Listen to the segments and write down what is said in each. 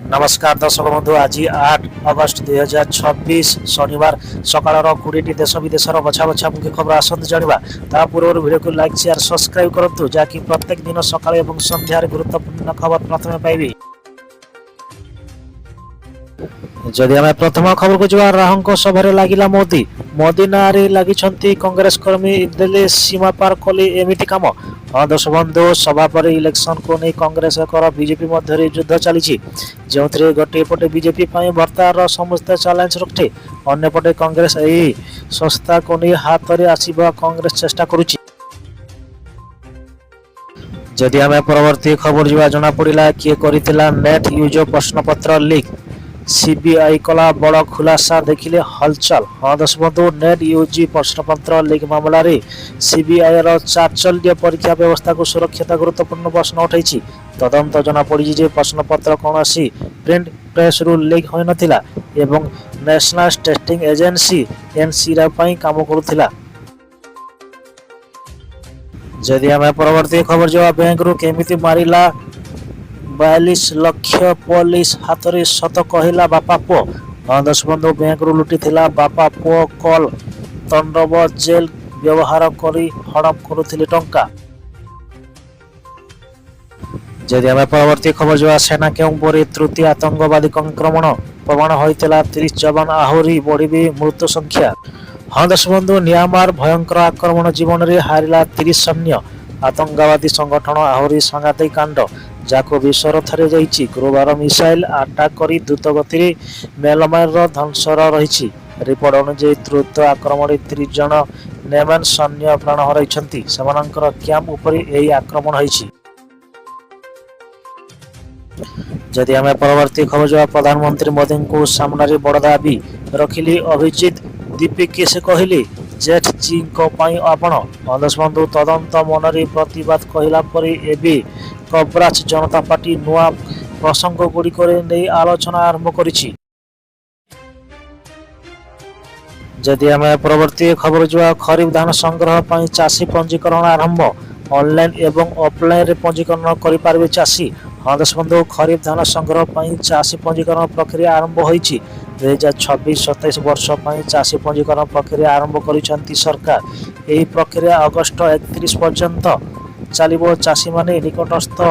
नमस्कार दर्शक बंधु आज 8 अगस्त 2026 शनिवार सकाळ 20टी देश विदेशर बछा बछा मुख्य खबर आसत जाना ता पूर्व वीडियो को लाइक शेयर सब्सक्राइब करूँ जहाँकि प्रत्येक दिन सकाळ और संध्यार गुरुत्वपूर्ण खबर प्रथम पाइबे। जदि आम प्रथम खबर को जा राहुल सभा लगिला मोदी मोदी ना लगी कांग्रेस कर्मी देले सीमा पार कले एमती कम। हाँ दर्शक बंधु सभा पर इलेक्शन को नहीं कांग्रेस और बीजेपी मध्य युद्ध चली जो गोटे पटे बीजेपी भर्तार समस्त चैलेंज रखे अन्यपटे कांग्रेस यही संस्था को नहीं हाथ में आसवा कांग्रेस चेष्टा करुच्ची। जदि आम परवर्ती खबर जा जना पड़ा किए कर नेट यूज प्रश्नपत्र लीक सीबीआई कला बड़ खुलासा देखिले हलचल। हाँ दर्शक बंधु नेट यूजी प्रश्नपत्र लीक मामला रे सीबीआई चाचल्य परीक्षा व्यवस्था को सुरक्षा गुरुत्वपूर्ण प्रश्न उठाई तदंत जना पड़ी प्रश्नपत्र कौन प्रिंट प्रेस रु लीक हो नथिला एवं नेशनल टेस्टिंग एजेंसी एनसीआर पई काम करुथिला। जदि आम परवर्ती खबर जो बैंक रु केमिति मारिला 42 लाख पुलिस हाथ में सत कहला बापा पुओ। हाँ दर्शक बंधु बैंक रु लुटी बापा पुओ कल तंडव जेल व्यवहार करी हड़प करुथिले टंका। जदि आम परवर्ती खबर जो सेना केउपर तृतीय आतंकवादी आक्रमण प्रमाण होता 30 जवान आहरी बढ़ी मृत्यु संख्या। हाँ दर्शक बंधु म्यांमार भयंकर आक्रमण जीवन में हारिला 30 सैन्य आतंकवादी संगठन आहरी सांघातिक कांड जाको विश्वर थरे जाइछि। गुरुवार मिसाइल अटैक करी द्रुत गति मेलमायर ध्वंसर रही रिपोर्ट अनुसार द्रुत आक्रमण 30 जन नेमान सैन्य प्राण हराई कैंप उपर यही आक्रमण होइछि। जदि आम परवर्ती खबर जो प्रधानमंत्री मोदी को सामने बड़ दाबी रखिली अभिजीत दीपिकी से कहली जेठ जी आपण दर्शक बंधु तदंत मनरी प्रतिवाद कहला पर एबी कबराज जनता पार्टी नुआ प्रसंग गुड़िक नहीं आलोचना आरंभ करिछि। जदि आम परवर्ती खबर जो खरीफ धान संग्रह पर चाषी पंजीकरण आरंभ ऑनलाइन एवं ऑफलाइन रे पंजीकरण करें चाषी। हाँ दर्शक बंधु खरीफ धान संग्रह पर चाषी पंजीकरण प्रक्रिया आरंभ होइछि। 2026-27 वर्ष पर चाषी पंजीकरण प्रक्रिया आरंभ करिसेंती सरकार। यही प्रक्रिया अगस्त 31 पर्यंत चलिबो। चाषी माने निकटस्थ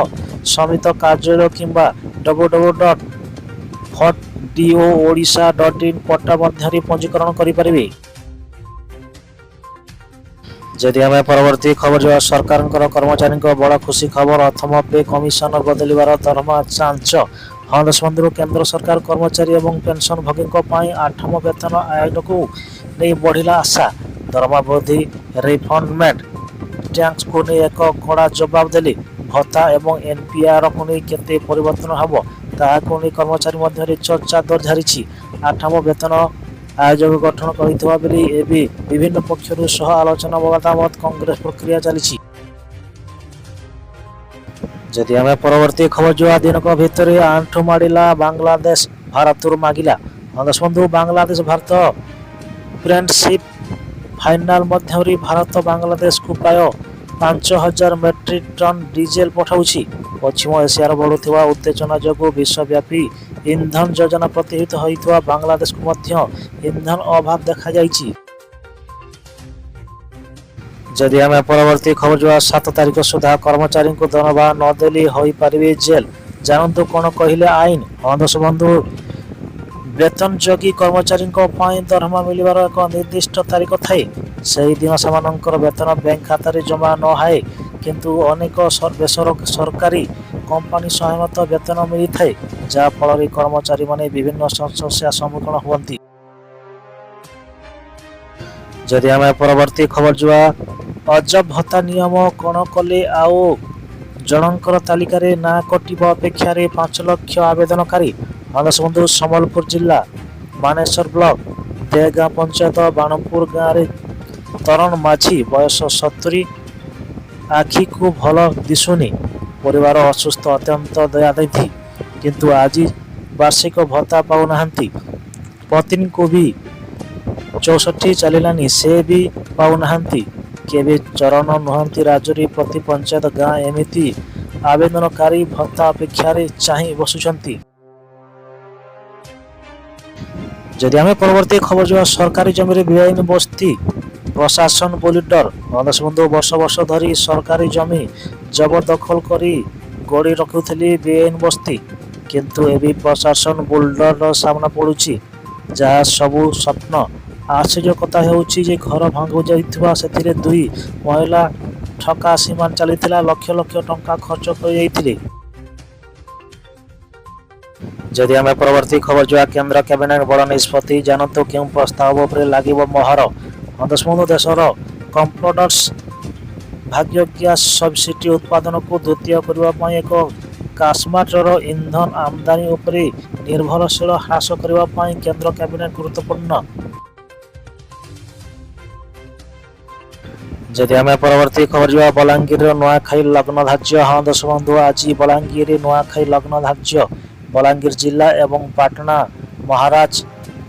समित कार्यालय किंबा www.doodisha.in पट्टा मध्य पंजीकरण करें। जदि आम परवर्ती खबर जो सरकार कर्मचारी बड़ खुशी खबर अथम पे कमिशन बदलिवार दरमा चांच। हाँ दर्शक बंधु केंद्र सरकार कर्मचारी एवं पेंशन भोगी 8म वेतन आयोग को नहीं बढ़िला आशा दरमा वृद्धि रिफंडमेंट टैक्स को नहीं एक कड़ा जवाब देली भत्ता एवं एनपीआर को नहीं केते परिवर्तन हम ताकू नहीं कर्मचारी मध्य चर्चा दर झारी 8म वेतन आयोग गठन कर विभिन्न पक्षर सह आलोचना मतामत कांग्रेस प्रक्रिया चली। जदि आम परवर्ती खबर जो दिन भितर आंठू माड़ा बांग्लादेश भारत मागिला। दर्शक बंधु बांग्लादेश भारत फ्रेंडशिप फाइनाल मध्य भारत बांग्लादेश को प्राय 5000 मेट्रिक टन डीजेल पठाउछि। पश्चिम एशियार बढ़ुवा उत्तेजना जो विश्वव्यापी ईंधन योजना प्रत्याहित होता बांग्लादेश को मध्य ईंधन अभाव देखा जाइछि। जदि आम परवर्ती खबर जो 7 तारिख सुधा कर्मचारी को दरमा नदेली हो पारे जेल जानतु कौन कहले आईन। हाँ दर्शक बंधु वेतन जोगी कर्मचारी दरमा मिलवार एक निर्दिष्ट तारिख थाए से दिन से वेतन बैंक खाता जमा न हाए किंतु अनेक सरकारी कंपनी सहमत वेतन मिली थाए जहाँफल कर्मचारी माने विभिन्न समस्या सम्मुखीन हुअन्ति। जदि आम परवर्ती खबर जो अजब भत्ता नियम कौन कले आओ जनकर तालिकार ना कटिबा अपेक्षा 5 लाख आवेदनकारी। दर्शक बंधु संबलपुर जिला मानेश्वर ब्लॉक देगाँ पंचायत बाणपुर गाँव तरण माझी बयस 70 आखि को भल दिशुनी परिवार असुस्थ अत्यंत दयादयी किंतु आज वार्षिक भत्ता पाऊना पत्नी को भी 64 चलानी से भी पाऊना केवे चरण नुहति राजरी प्रति पंचायत गाँ एमती आवेदनकारी भत्ता अपेक्षा चाहि बसुंट। ଯଦି ଆମେ ପରବର୍ତ୍ତୀ ଖବର ଯିବା ସରକାରୀ ଜମିରେ ବେଆଇନ ବସ୍ତି ପ୍ରଶାସନ ବୋଲି ଡର। ବନ୍ଧୁ ବର୍ଷ ବର୍ଷ ଧରି ସରକାରୀ ଜମି ଜବରଦଖଲ କରି ଗড়ି ରଖୁଥିଲେ ବେଆଇନ ବସ୍ତି, କିନ୍ତୁ ଏବେ ପ୍ରଶାସନ ବୁଲଡରର ସାମ୍ନା ପଡୁଛି, ଯାହା ସବୁ ସ୍ୱପ୍ନ। ଆଶ୍ଚର୍ଯ୍ୟ କଥା ହେଉଛି ଯେ ଘର ଭାଙ୍ଗି ଯାଇଥିବା ସେଥିରେ ଦୁଇ ମହିଳା ଠକା ସୀମା ଚାଲିଥିଲା, ଲକ୍ଷ ଲକ୍ଷ ଟଙ୍କା ଖର୍ଚ୍ଚ କରିଯାଇଥିଲେ। ଯଦି ଆମେ ପରବର୍ତ୍ତୀ ଖବର ଯିବା କେନ୍ଦ୍ର କ୍ୟାବିନେଟ ବଡ଼ ନିଷ୍ପତ୍ତି, ଜାଣନ୍ତୁ କେଉଁ ପ୍ରସ୍ତାବ ଉପରେ ଲାଗିବ ମୋହର। ବନ୍ଧୁ ଦେଶର କମ୍ପ୍ରୋଡର୍ସ ଭାଗ୍ୟ ଗ୍ୟାସ୍ ସବସିଡି ଉତ୍ପାଦନକୁ ଦ୍ୱିତୀୟ କରିବା ପାଇଁ ଏକ କାଶ୍ମୀରର ଇନ୍ଧନ ଆମଦାନୀ ଉପରେ ନିର୍ଭରଶୀଳ ହ୍ରାସ କରିବା ପାଇଁ କେନ୍ଦ୍ର କ୍ୟାବିନେଟ ଗୁରୁତ୍ୱପୂର୍ଣ୍ଣ। ଯଦି ଆମେ ପରବର୍ତ୍ତୀ ଖବର ଯିବା ବଲାଙ୍ଗୀରର ନୂଆଖାଇ ଲଗ୍ନ ଧାର୍ଯ୍ୟ। ବନ୍ଧୁ ଆଜି ବଲାଙ୍ଗୀରରେ ନୂଆଖାଇ ଲଗ୍ନ ଧାର୍ଯ୍ୟ। ବଲାଙ୍ଗୀର ଜିଲ୍ଲା ଏବଂ ପାଟଣା ମହାରାଜ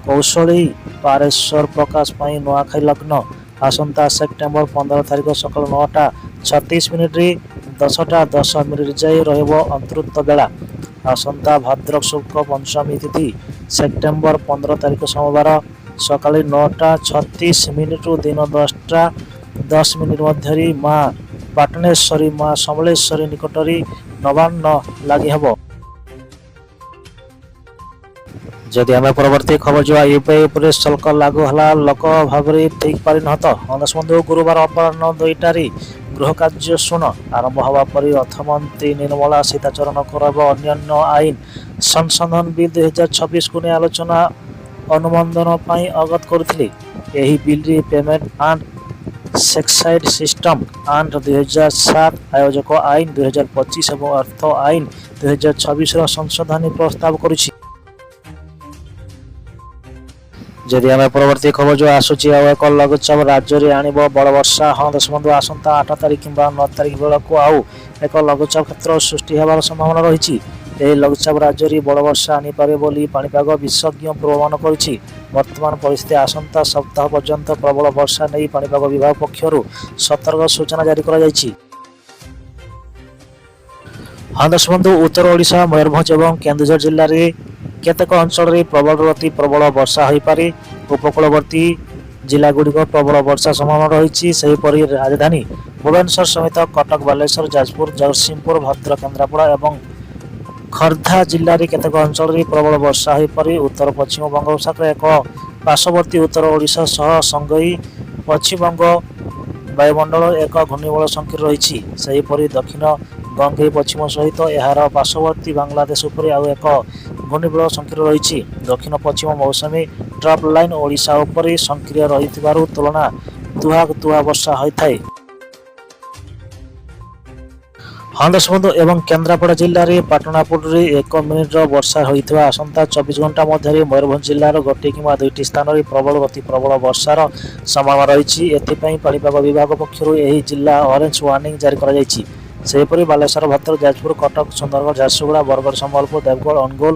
କୌଶଳୀ ପାରେଶ୍ୱର ପ୍ରକାଶ ପାଇଁ ନୂଆଖାଇ ଲଗ୍ନ ଆସନ୍ତା ସେପ୍ଟେମ୍ବର 15 ତାରିଖ ସକାଳ 9:36ରେ 10:10 ଯାଏ ରହିବ ଅନ୍ତୃପ୍ତ ବେଳା। ଆସନ୍ତା ଭାଦ୍ରବ ଶୁକ୍ଳ ପଞ୍ଚମୀ ତିଥି ସେପ୍ଟେମ୍ବର 15 ତାରିଖ ସୋମବାର ସକାଳେ 9:36ରୁ ଦିନ 10:10 ମଧ୍ୟରେ ମା ପାଟଣେଶ୍ୱରୀ ମା ସମଲେଶ୍ୱରୀ ନିକଟରେ ନବାନ୍ନ ଲାଗି ହେବ। ଯଦି ଆମେ ପରବର୍ତ୍ତୀ ଖବର ଯିବା ୟୁପିଆଇ ଉପରେ ଶୁଳ୍କ ଲାଗୁ ହେଲା ଲୋକ ଭାବରେ ଠିକ୍ ପାରିନହତ। ବନ୍ଧୁ ଗୁରୁବାର ଅପରାହ୍ନ 2ଟାରେ ଗୃହ କାର୍ଯ୍ୟ ଶୂନ ଆରମ୍ଭ ହେବା ପରେ ଅର୍ଥମନ୍ତ୍ରୀ ନିର୍ମଳା ସୀତାଚରଣ କରିବ ଅନ୍ୟାନ୍ୟ ଆଇନ ସଂଶୋଧନ ବିଲ୍ 2026କୁ ନେଇ ଆଲୋଚନା ଅନୁମୋଦନ ପାଇଁ ଆଗତ କରିଥିଲେ। ଏହି ବିଲ୍ରେ ପେମେଣ୍ଟ ଆଣ୍ଡ ସେକ୍ସାଇଡ୍ ସିଷ୍ଟମ ଆଣ୍ଡ 2007, ଆୟୋଜକ ଆଇନ 2025 ଏବଂ ଅର୍ଥ ଆଇନ 2026ର ସଂଶୋଧନୀ ପ୍ରସ୍ତାବ କରୁଛି। ଯଦି ଆମେ ପରବର୍ତ୍ତୀ ଖବର ଯିବା ଆସୁଛି ଆଉ ଏକ ଲଘୁଚାପ ରାଜ୍ୟରେ ଆଣିବ ବଡ଼ ବର୍ଷା। ବନ୍ଧୁ ଆସନ୍ତା 8 ତାରିଖ କିମ୍ବା 9 ତାରିଖ ବେଳକୁ ଆଉ ଏକ ଲଘୁଚାପ କ୍ଷେତ୍ର ସୃଷ୍ଟି ହେବାର ସମ୍ଭାବନା ରହିଛି। ଏହି ଲଘୁଚାପ ରାଜ୍ୟରେ ବଡ଼ ବର୍ଷା ଆଣିପାରେ ବୋଲି ପାଣିପାଗ ବିଶେଷଜ୍ଞ ପୂର୍ବାନୁମାନ କରିଛି। ବର୍ତ୍ତମାନ ପରିସ୍ଥିତି ଆସନ୍ତା ସପ୍ତାହ ପର୍ଯ୍ୟନ୍ତ ପ୍ରବଳ ବର୍ଷା ନେଇ ପାଣିପାଗ ବିଭାଗ ପକ୍ଷରୁ ସତର୍କ ସୂଚନା ଜାରି କରାଯାଇଛି। ବନ୍ଧୁ ଉତ୍ତର ଓଡ଼ିଶା ମୟୂରଭଞ୍ଜ ଏବଂ କେନ୍ଦୁଝର ଜିଲ୍ଲାରେ କେତେକ ଅଞ୍ଚଳରେ ପ୍ରବଳରୁ ଅତି ପ୍ରବଳ ବର୍ଷା ହୋଇପାରେ। ଉପକୂଳବର୍ତ୍ତୀ ଜିଲ୍ଲାଗୁଡ଼ିକ ପ୍ରବଳ ବର୍ଷା ସମ୍ଭାବନା ରହିଛି। ସେହିପରି ରାଜଧାନୀ ଭୁବନେଶ୍ୱର ସମେତ କଟକ, ବାଲେଶ୍ୱର, ଯାଜପୁର, ଜଗତସିଂହପୁର, ଭଦ୍ରକ, କେନ୍ଦ୍ରାପଡ଼ା ଏବଂ ଖୋର୍ଦ୍ଧା ଜିଲ୍ଲାରେ କେତେକ ଅଞ୍ଚଳରେ ପ୍ରବଳ ବର୍ଷା ହୋଇପାରେ। ଉତ୍ତର ପଶ୍ଚିମ ବଙ୍ଗୋପସାଗର ଏକ ପାର୍ଶ୍ୱବର୍ତ୍ତୀ ଉତ୍ତର ଓଡ଼ିଶା ସହ ସଙ୍ଗଇ ପଶ୍ଚିମବଙ୍ଗ ବାୟୁମଣ୍ଡଳ ଏକ ଘୂର୍ଣ୍ଣିବଳୟ ସକ୍ରିୟ ରହିଛି। ସେହିପରି ଦକ୍ଷିଣ ଗଙ୍ଗେଇ ପଶ୍ଚିମ ସହିତ ଏହାର ପାର୍ଶ୍ୱବର୍ତ୍ତୀ ବାଂଲାଦେଶ ଉପରେ ଆଉ ଏକ ଘୂର୍ଣ୍ଣିବଳୟ ସକ୍ରିୟ ରହିଛି। ଦକ୍ଷିଣ ପଶ୍ଚିମ ମୌସୁମୀ ଟ୍ରଫ୍ ଲାଇନ୍ ଓଡ଼ିଶା ଉପରେ ସକ୍ରିୟ ରହିଥିବାରୁ ତୁହା ବର୍ଷା ହୋଇଥାଏ। ବନ୍ଧୁ ଏବଂ କେନ୍ଦ୍ରାପଡ଼ା ଜିଲ୍ଲାରେ ପାଟଣାପୁରରେ 1 ମିନିଟର ବର୍ଷା ହୋଇଥିବା ଆସନ୍ତା 24 ଘଣ୍ଟା ମଧ୍ୟରେ ମୟୂରଭଞ୍ଜ ଜିଲ୍ଲାର ଗୋଟିଏ କିମ୍ବା ଦୁଇଟି ସ୍ଥାନରେ ପ୍ରବଳରୁ ଅତି ପ୍ରବଳ ବର୍ଷାର ସମ୍ଭାବନା ରହିଛି। ଏଥିପାଇଁ ପାଣିପାଗ ବିଭାଗ ପକ୍ଷରୁ ଏହି ଜିଲ୍ଲା ଅରେଞ୍ଜ ୱାର୍ଣ୍ଣିଂ ଜାରି କରାଯାଇଛି। ସେହିପରି ବାଲେଶ୍ୱର, ଭଦ୍ରକ, ଯାଜପୁର, କଟକ, ସୁନ୍ଦରଗଡ଼, ଝାରସୁଗୁଡ଼ା, ବରଗଡ଼, ସମ୍ବଲପୁର, ଦେବଗଡ଼, ଅନୁଗୁଳ,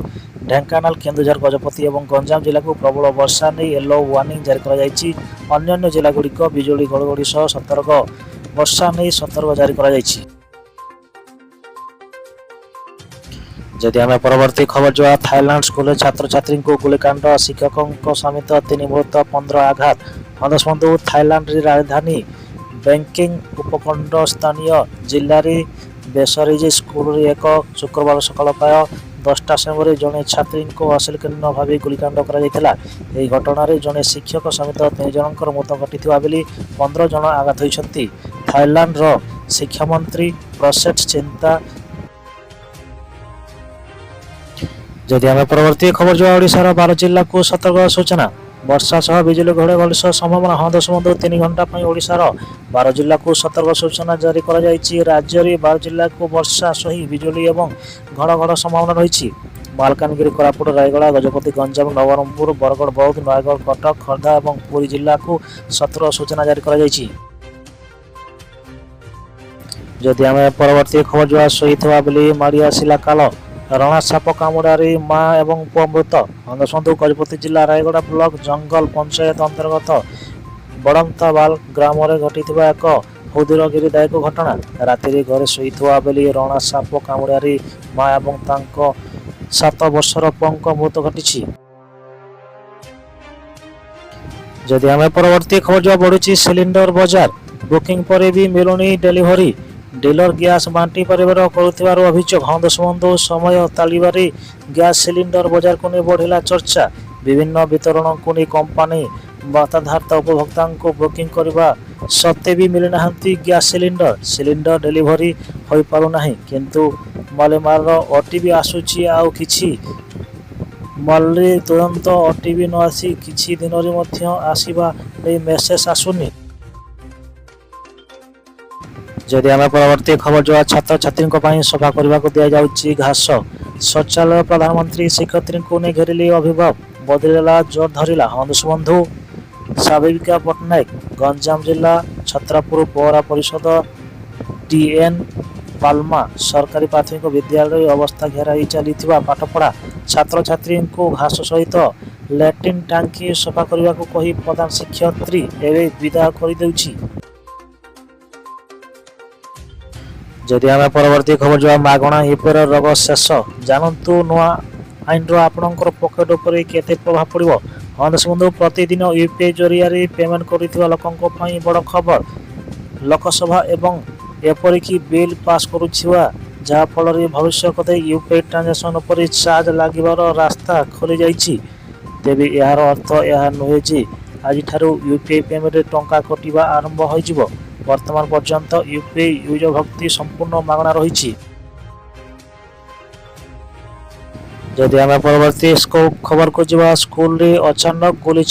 ଢେଙ୍କାନାଳ, କେନ୍ଦୁଝର, ଗଜପତି ଏବଂ ଗଞ୍ଜାମ ଜିଲ୍ଲାକୁ ପ୍ରବଳ ବର୍ଷା ନେଇ ୟେଲୋ ୱାର୍ଣ୍ଣିଂ ଜାରି କରାଯାଇଛି। ଅନ୍ୟାନ୍ୟ ଜିଲ୍ଲାଗୁଡ଼ିକ ବିଜୁଳି ଘଡ଼ଘଡ଼ି ସହ ସତର୍କ ବର୍ଷା ନେଇ ସତର୍କ ଜାରି କରାଯାଇଛି। ଯଦି ଆମେ ପରବର୍ତ୍ତୀ ଖବର ଯିବା ଥାଇଲାଣ୍ଡ ସ୍କୁଲରେ ଛାତ୍ରଛାତ୍ରୀଙ୍କୁ ଗୁଳିକାଣ୍ଡ, ଶିକ୍ଷକଙ୍କ ସମେତ 3 ମୃତ 15 ଆଘାତ। ବନ୍ଧୁ ଥାଇଲାଣ୍ଡର ରାଜଧାନୀ ବ୍ୟାଙ୍କିଂ ଉପଖଣ୍ଡ ସ୍ଥାନୀୟ ଜିଲ୍ଲାରେ ବେସରିଜ୍ ସ୍କୁଲରେ ଏକ ଶୁକ୍ରବାର ସକାଳ ପ୍ରାୟ 10ଟା ସମୟରେ ଜଣେ ଛାତ୍ରୀଙ୍କୁ ଅଶ୍ଳୀଳ ଭାବେ ଗୁଳିକାଣ୍ଡ କରାଯାଇଥିଲା। ଏହି ଘଟଣାରେ ଜଣେ ଶିକ୍ଷକ ସମେତ 3 ଜଣଙ୍କର ମୃତ୍ୟୁ ଘଟିଥିବା ବେଳେ 15 ଜଣ ଆଘାତ ହୋଇଛନ୍ତି। ଥାଇଲାଣ୍ଡର ଶିକ୍ଷାମନ୍ତ୍ରୀ ପ୍ରସେଟ ଚିନ୍ତା। ଯଦି ଆମେ ପରବର୍ତ୍ତୀ ଖବର ଯିବା ଓଡ଼ିଶାର 12 ଜିଲ୍ଲାକୁ ସତର୍କ ସୂଚନା, ବର୍ଷା ସହ ବିଜୁଳି ଘଡ଼ଘଡ଼ି ସହ ସମ୍ଭାବନା। ବନ୍ଧୁ 3 ଘଣ୍ଟା ପାଇଁ ଓଡ଼ିଶାର 12 ଜିଲ୍ଲାକୁ ସତର୍କ ସୂଚନା ଜାରି କରାଯାଇଛି। ରାଜ୍ୟରେ 12 ଜିଲ୍ଲାକୁ ବର୍ଷା ସହି ବିଜୁଳି ଏବଂ ଘଡ଼ଘଡ଼ି ସମ୍ଭାବନା ରହିଛି। ମାଲକାନଗିରି, କୋରାପୁଟ, ରାୟଗଡ଼ା, ଗଜପତି, ଗଞ୍ଜାମ, ନବରଙ୍ଗପୁର, ବରଗଡ଼, ବୌଦ୍ଧ, ନୟାଗଡ଼, କଟକ, ଖୋର୍ଦ୍ଧା ଏବଂ ପୁରୀ ଜିଲ୍ଲାକୁ ସତର୍କ ସୂଚନା ଜାରି କରାଯାଇଛି। ଯଦି ଆମେ ପରବର୍ତ୍ତୀ ଖବର ଯିବା ଶୋଇଥିବା ବେଳେ ମାଡ଼ି ଆସିଲା କାଲ, ରଣା ସାପ କାମୁଡ଼ାରେ ମା ଏବଂ ପୁଅ ମୃତ। ବନ୍ଧୁ ଗଜପତି ଜିଲ୍ଲା ରାୟଗଡ଼ା ବ୍ଲକ ଜଙ୍ଗଲ ପଞ୍ଚାୟତ ଅନ୍ତର୍ଗତ ବଡ଼ମତାବାଲ ଗ୍ରାମରେ ଘଟିଥିବା ଏକ ହୃଦୟଗିରିଦାୟକ ଘଟଣା। ରାତିରେ ଘରେ ଶୋଇଥିବା ବେଳେ ରଣା ସାପ କାମୁଡ଼ାରେ ମା ଏବଂ ତାଙ୍କ 7 ବର୍ଷର ପୁଅଙ୍କ ମୃତ୍ୟୁ ଘଟିଛି। ଯଦି ଆମେ ପରବର୍ତ୍ତୀ ଖବର ଯିବା ବଢୁଛି ସିଲିଣ୍ଡର ବଜାର ବୁକିଂ ପରେ ବି ମିଳୁନି ଡେଲିଭରି ଡିଲର ଗ୍ୟାସ୍ ବାଣ୍ଟି ପାରିବାର କରୁଥିବାର ଅଭିଯୋଗ। ହଁ ଦଶବନ୍ଧୁ ସମୟ ତାଳିବାରେ ଗ୍ୟାସ୍ ସିଲିଣ୍ଡର ବଜାରକୁ ନେଇ ବଢ଼ିଲା ଚର୍ଚ୍ଚା। ବିଭିନ୍ନ ବିତରଣକୁ ନେଇ କମ୍ପାନୀ ବାର୍ତ୍ତାଧାର୍ତ୍ତ ଉପଭୋକ୍ତାଙ୍କୁ ବୁକିଂ କରିବା ସତ୍ତ୍ୱେ ବି ମିଳିନାହାନ୍ତି ଗ୍ୟାସ୍ ସିଲିଣ୍ଡର ଡେଲିଭରି ହୋଇପାରୁନାହିଁ। କିନ୍ତୁ ମାଲେମାଲର ଓଟିଭି ଆସୁଛି ଆଉ କିଛି ମାଲରେ ତୁରନ୍ତ ଓଟିଭି ନ ଆସି କିଛି ଦିନରେ ମଧ୍ୟ ଆସିବା ନେଇ ମେସେଜ ଆସୁନି। ଯଦି ଆମେ ପରବର୍ତ୍ତୀ ଖବର ଯିବା ଛାତ୍ରଛାତ୍ରୀଙ୍କ ପାଇଁ ସଫା କରିବାକୁ ଦିଆଯାଉଛି ଘାସ ଶୌଚାଳୟ ପ୍ରଧାନମନ୍ତ୍ରୀ ଶିକ୍ଷୟିତ୍ରୀଙ୍କୁ ନେଇ ଘେରିଲେ ଅଭିଭାବକ ବଦଳିଲା ଜୋର ଧରିଲା। ହଁ ଦଶବନ୍ଧୁ ସାବେବିକା ପଟ୍ଟନାୟକ ଗଞ୍ଜାମ ଜିଲ୍ଲା ଛତ୍ରପୁର ପୌର ପରିଷଦ ଟିଏନ୍ ପାଲମା ସରକାରୀ ପ୍ରାଥମିକ ବିଦ୍ୟାଳୟରେ ଅବସ୍ଥା ଘେରାଇ ଚାଲିଥିବା ପାଠପଢ଼ା ଛାତ୍ରଛାତ୍ରୀଙ୍କୁ ଘାସ ସହିତ ଲାଟ୍ରିନ୍ ଟାଙ୍କି ସଫା କରିବାକୁ କହି ପ୍ରଧାନ ଶିକ୍ଷୟିତ୍ରୀ ଏବେ ବିଦାୟ କରିଦେଉଛି। ଯଦି ଆମେ ପରବର୍ତ୍ତୀ ଖବର ଯିବା ମାଗଣା ୟୁପିଆଇ ରୋଗ ଶେଷ ଜାଣନ୍ତୁ ନୂଆ ଆଇନର ଆପଣଙ୍କର ପକେଟ ଉପରେ କେତେ ପ୍ରଭାବ ପଡ଼ିବ। ହଁ ଦଶବନ୍ଧୁ ପ୍ରତିଦିନ ୟୁପିଆଇ ଜରିଆରେ ପେମେଣ୍ଟ କରୁଥିବା ଲୋକଙ୍କ ପାଇଁ ବଡ଼ ଖବର। ଲୋକସଭା ଏବଂ ଏପରିକି ବିଲ୍ ପାସ୍ କରୁଥିବା ଯାହାଫଳରେ ଭବିଷ୍ୟତରେ ୟୁପିଆଇ ଟ୍ରାଞ୍ଜାକ୍ସନ ଉପରେ ଚାର୍ଜ ଲାଗିବାର ରାସ୍ତା ଖୋଲିଯାଇଛି। ତେବେ ଏହାର ଅର୍ଥ ଏହା ନୁହେଁ ଯେ ଆଜିଠାରୁ ୟୁପିଆଇ ପେମେଣ୍ଟରେ ଟଙ୍କା କଟିବା ଆରମ୍ଭ ହୋଇଯିବ। ବର୍ତ୍ତମାନ ପର୍ଯ୍ୟନ୍ତ ୟୁପିଆଇ ୟୁଜର ଭକ୍ତି ସମ୍ପୂର୍ଣ୍ଣ ମାଗଣା ରହିଛି। ଯଦି ଆମେ ପରବର୍ତ୍ତୀ ଖବରକୁ ଯିବା ସ୍କୁଲରେ ଅଚାନକ ଗୁଳି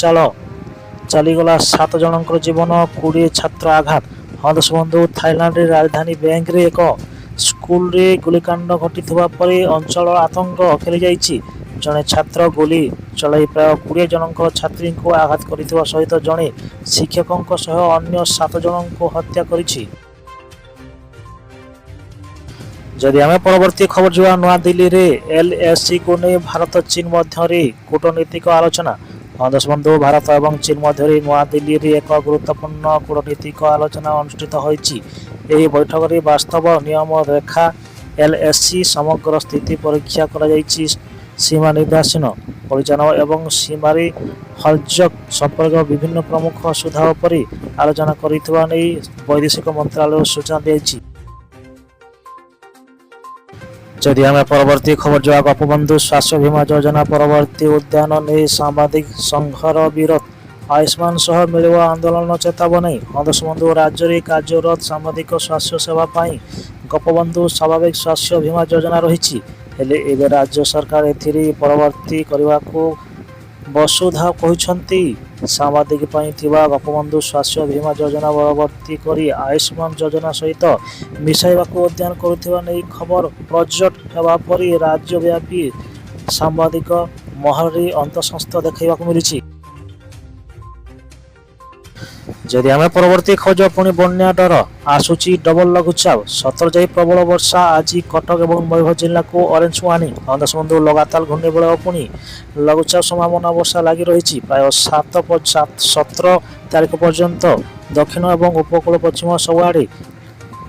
ଚାଲିଗଲା 7 ଜଣଙ୍କର ଜୀବନ 20 ଛାତ୍ର ଆଘାତ। ହଁ ଦଶବନ୍ଧୁ ଥାଇଲାଣ୍ଡରେ ରାଜଧାନୀ ବ୍ୟାଙ୍କରେ ଏକ ସ୍କୁଲରେ ଗୁଳିକାଣ୍ଡ ଘଟିଥିବା ପରେ ଅଞ୍ଚଳ ଆତଙ୍କ ଖେଳିଯାଇଛି। ଜଣେ ଛାତ୍ର ଗୁଳି ଚଳାଇ ପ୍ରାୟ 20 ଜଣଙ୍କର ଛାତ୍ରୀଙ୍କୁ ଆଘାତ କରିଥିବା ସହିତ ଜଣେ ଶିକ୍ଷକଙ୍କ ସହ ଅନ୍ୟ 7 ଜଣଙ୍କୁ ହତ୍ୟା କରିଛି। ଯଦି ଆମେ ପରବର୍ତ୍ତୀ ଖବର ଯିବା ନୂଆଦିଲ୍ଲୀରେ ଏଲଏସିକୁ ନେଇ ଭାରତ ଚୀନ ମଧ୍ୟରେ କୂଟନୈତିକ ଆଲୋଚନା। ହଁ ଦଶବନ୍ଧୁ ଭାରତ ଏବଂ ଚୀନ ମଧ୍ୟରେ ନୂଆଦିଲ୍ଲୀରେ ଏକ ଗୁରୁତ୍ୱପୂର୍ଣ୍ଣ କୂଟନୈତିକ ଆଲୋଚନା ଅନୁଷ୍ଠିତ ହୋଇଛି। ଏହି ବୈଠକରେ ବାସ୍ତବ ନିୟମ ରେଖା ଏଲଏସି ସମଗ୍ର ସ୍ଥିତି ପରୀକ୍ଷା କରାଯାଇଛି। ସୀମା ନିର୍ଦ୍ଦେଶନ ପରିଚାଳନା ଏବଂ ସୀମାରେ ହଲ୍ଚଲ୍ ସମ୍ପର୍କୀୟ ବିଭିନ୍ନ ପ୍ରମୁଖ ସୁଧାର ଉପରେ ଆଲୋଚନା କରିଥିବା ନେଇ ବୈଦେଶିକ ମନ୍ତ୍ରଣାଳୟ ସୂଚନା ଦେଇଛି। ଯଦି ଆମେ ପରବର୍ତ୍ତୀ ଖବର ଯିବା ଗୋପବନ୍ଧୁ ସ୍ୱାସ୍ଥ୍ୟ ବୀମା ଯୋଜନା ପରବର୍ତ୍ତୀ ଉଦ୍ୟାନ ନେଇ ସାମ୍ବାଦିକ ସଂଘର ବିରୋଧ ଆୟୁଷ୍ମାନ ସହ ମିଳିବ ଆନ୍ଦୋଳନ ଚେତାବନୀ। ହଁ ଦଶବନ୍ଧୁ ରାଜ୍ୟରେ କାର୍ଯ୍ୟରତ ସାମ୍ବାଦିକ ସ୍ୱାସ୍ଥ୍ୟ ସେବା ପାଇଁ ଗୋପବନ୍ଧୁ ସ୍ୱାଭାବିକ ସ୍ୱାସ୍ଥ୍ୟ ବୀମା ଯୋଜନା ରହିଛି। ହେଲେ ଏବେ ରାଜ୍ୟ ସରକାର ଏଥିରେ ପରିବର୍ତ୍ତନ କରିବାକୁ ବସୁଧା କହିଛନ୍ତି। ସାମ୍ବାଦିକ ପାଇଁ ଥିବା ଗୋପବନ୍ଧୁ ସ୍ୱାସ୍ଥ୍ୟ ବୀମା ଯୋଜନା ପରିବର୍ତ୍ତନ କରି ଆୟୁଷ୍ମାନ ଯୋଜନା ସହିତ ମିଶାଇବାକୁ ଉଦ୍ୟମ କରୁଥିବା ନେଇ ଖବର ପ୍ରଜ୍ୱଟ ହେବା ପରେ ରାଜ୍ୟବ୍ୟାପୀ ସାମ୍ବାଦିକ ମହଲରେ ଅସନ୍ତୋଷ ଦେଖିବାକୁ ମିଳିଛି। ଯଦି ଆମେ ପରବର୍ତ୍ତୀ ଖୋଜ ପୁଣି ବନ୍ୟା ଡର ଆସୁଛି ଡବଲ ଲଘୁଚାପ 17 ଯାଇ ପ୍ରବଳ ବର୍ଷା ଆଜି କଟକ ଏବଂ ମୟୂରଭଞ୍ଜ ଜିଲ୍ଲାକୁ ଅରେଞ୍ଜ ୱାର୍ଣ୍ଣିଂ। ହଁ ଦଶବନ୍ଧୁ ଲଗାତାର ଘୂର୍ଣ୍ଣିବଳୟ ପୁଣି ଲଘୁଚାପ ସମ୍ଭାବନା ବର୍ଷା ଲାଗି ରହିଛି। ପ୍ରାୟ 17 ତାରିଖ ପର୍ଯ୍ୟନ୍ତ ଦକ୍ଷିଣ ଏବଂ ଉପକୂଳ ପଶ୍ଚିମ ସବୁଆଡ଼େ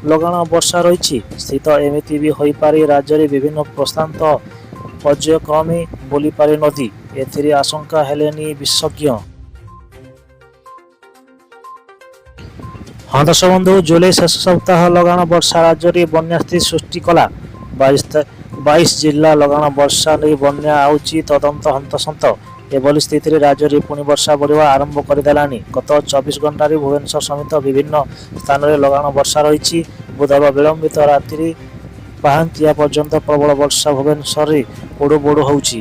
ଲଗାଣ ବର୍ଷା ରହିଛି। ସ୍ଥିତ ଏମିତି ବି ହୋଇପାରେ ରାଜ୍ୟରେ ବିଭିନ୍ନ ପ୍ରଶାନ୍ତ ପର୍ଯ୍ୟାୟକ୍ରମେ ବୁଲିପାରେ ନଦୀ। ଏଥିରେ ଆଶଙ୍କା ହେଲେନି ବିଶେଷଜ୍ଞ। ହଁ ଦଶବନ୍ଧୁ ଜୁଲାଇ ଶେଷ ସପ୍ତାହ ଲଗାଣ ବର୍ଷା ରାଜ୍ୟରେ ବନ୍ୟା ସ୍ଥିତି ସୃଷ୍ଟି କଲା। 22 ଜିଲ୍ଲା ଲଗାଣ ବର୍ଷା ନେଇ ବନ୍ୟା ଆଉଜି ତଦନ୍ତ ହନ୍ତସନ୍ତ। ଏଭଳି ସ୍ଥିତିରେ ରାଜ୍ୟରେ ପୁଣି ବର୍ଷା ବଢ଼ିବା ଆରମ୍ଭ କରିଦେଲାଣି। ଗତ 24 ଘଣ୍ଟାରେ ଭୁବନେଶ୍ୱର ସମେତ ବିଭିନ୍ନ ସ୍ଥାନରେ ଲଗାଣ ବର୍ଷା ରହିଛି। ବୁଧବାର ବିଳମ୍ବିତ ରାତିରେ ପାହାନ୍ତିଆ ପର୍ଯ୍ୟନ୍ତ ପ୍ରବଳ ବର୍ଷା ଭୁବନେଶ୍ୱରରେ ପୋଡ଼ୁ ହେଉଛି।